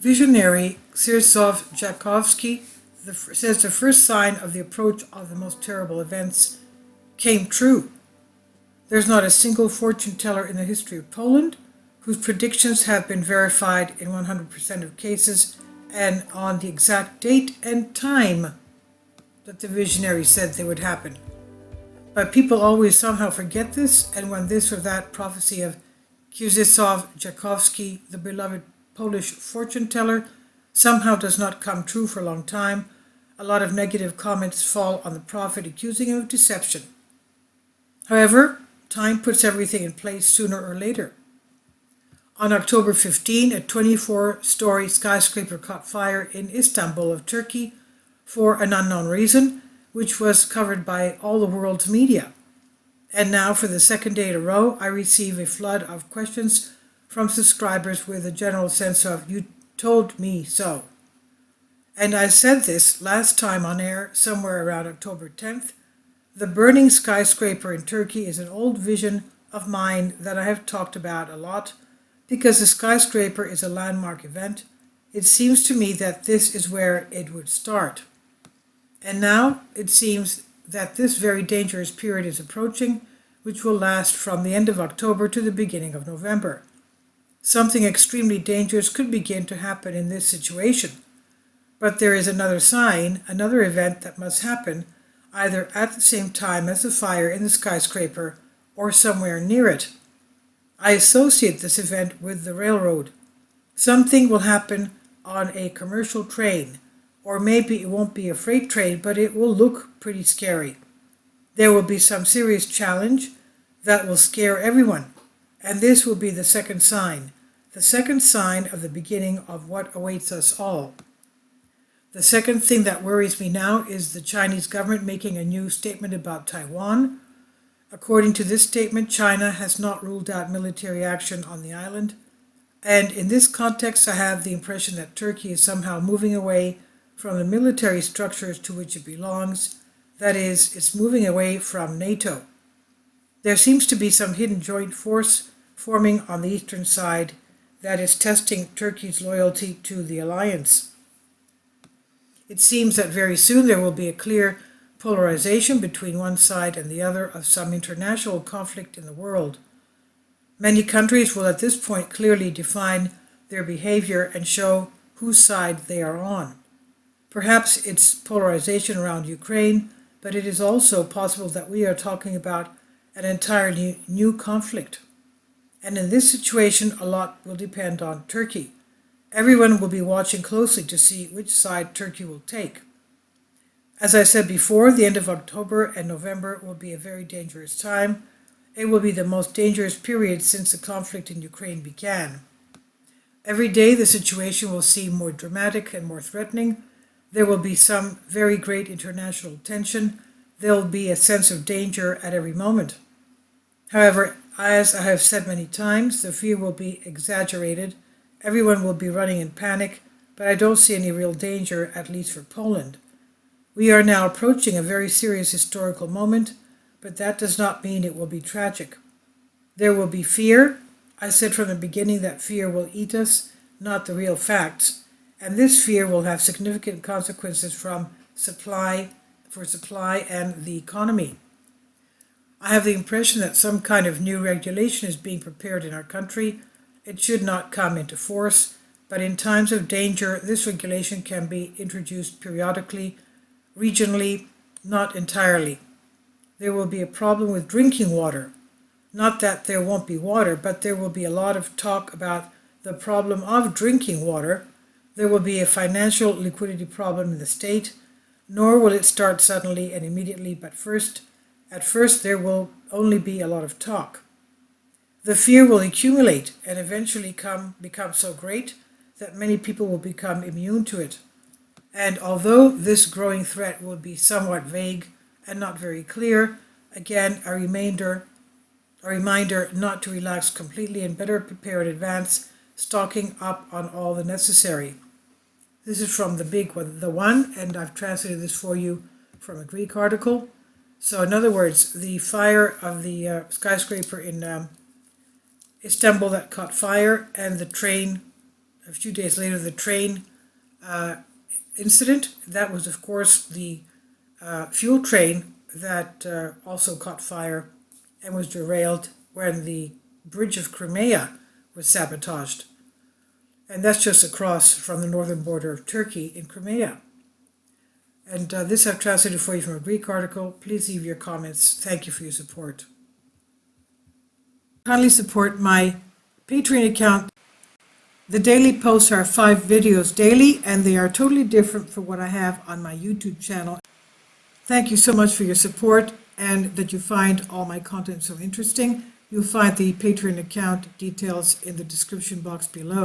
Visionary Jatskowski says the first sign of the approach of the most terrible events came true. There's not a single fortune teller in the history of Poland whose predictions have been verified in 100% of cases and on the exact date and time that the visionary said they would happen. But people always somehow forget this, and when this or that prophecy of Jatskowski, the beloved Polish fortune teller, somehow does not come true for a long time, a lot of negative comments fall on the prophet, accusing him of deception. However, time puts everything in place sooner or later. On October 15, a 24-story skyscraper caught fire in Istanbul of Turkey for an unknown reason, which was covered by all the world's media. And now, for the second day in a row, I receive a flood of questions from subscribers with a general sense of, "You told me so." And I said this last time on air, somewhere around October 10th. The burning skyscraper in Turkey is an old vision of mine that I have talked about a lot, because the skyscraper is a landmark event. It seems to me that this is where it would start. And now it seems that this very dangerous period is approaching, which will last from the end of October to the beginning of November. Something extremely dangerous could begin to happen in this situation. But there is another sign, another event that must happen, either at the same time as the fire in the skyscraper or somewhere near it. I associate this event with the railroad. Something will happen on a commercial train, or maybe it won't be a freight train, but it will look pretty scary. There will be some serious challenge that will scare everyone, and this will be the second sign of the beginning of what awaits us all. The second thing that worries me now is the Chinese government making a new statement about Taiwan. According to this statement, China has not ruled out military action on the island, and in this context I have the impression that Turkey is somehow moving away from the military structures to which it belongs. That is, it's moving away from NATO. There seems to be some hidden joint force forming on the eastern side that is testing Turkey's loyalty to the alliance. It seems that very soon there will be a clear polarization between one side and the other of some international conflict in the world. Many countries will at this point clearly define their behavior and show whose side they are on. Perhaps it's polarization around Ukraine, but it is also possible that we are talking about an entirely new conflict. And in this situation, a lot will depend on Turkey. Everyone will be watching closely to see which side Turkey will take. As I said before, the end of October and November will be a very dangerous time. It will be the most dangerous period since the conflict in Ukraine began. Every day the situation will seem more dramatic and more threatening. There will be some very great international tension. There will be a sense of danger at every moment. However, as I have said many times, the fear will be exaggerated. Everyone will be running in panic, but I don't see any real danger, at least for Poland. We are now approaching a very serious historical moment, but that does not mean it will be tragic. There will be fear. I said from the beginning that fear will eat us, not the real facts. And this fear will have significant consequences for supply and the economy. I have the impression that some kind of new regulation is being prepared in our country. It should not come into force, but in times of danger, this regulation can be introduced periodically, regionally, not entirely. There will be a problem with drinking water. Not that there won't be water, but there will be a lot of talk about the problem of drinking water. There will be a financial liquidity problem in the state, nor will it start suddenly and immediately, but at first there will only be a lot of talk. The fear will accumulate and eventually become so great that many people will become immune to it. And although this growing threat will be somewhat vague and not very clear, again, a reminder not to relax completely and better prepare in advance, stocking up on all the necessary. This is from the big one, the one, and I've translated this for you from a Greek article. So in other words, the fire of the skyscraper in Istanbul that caught fire, and the train a few days later, the train incident. That was, of course, the fuel train that also caught fire and was derailed when the bridge of Crimea was sabotaged. And that's just across from the northern border of Turkey in Crimea. And this I've translated for you from a Greek article. Please leave your comments. Thank you for your support. Kindly support my Patreon account. The daily posts are 5 videos daily, and they are totally different from what I have on my YouTube channel. Thank you so much for your support and that you find all my content so interesting. You'll find the Patreon account details in the description box below.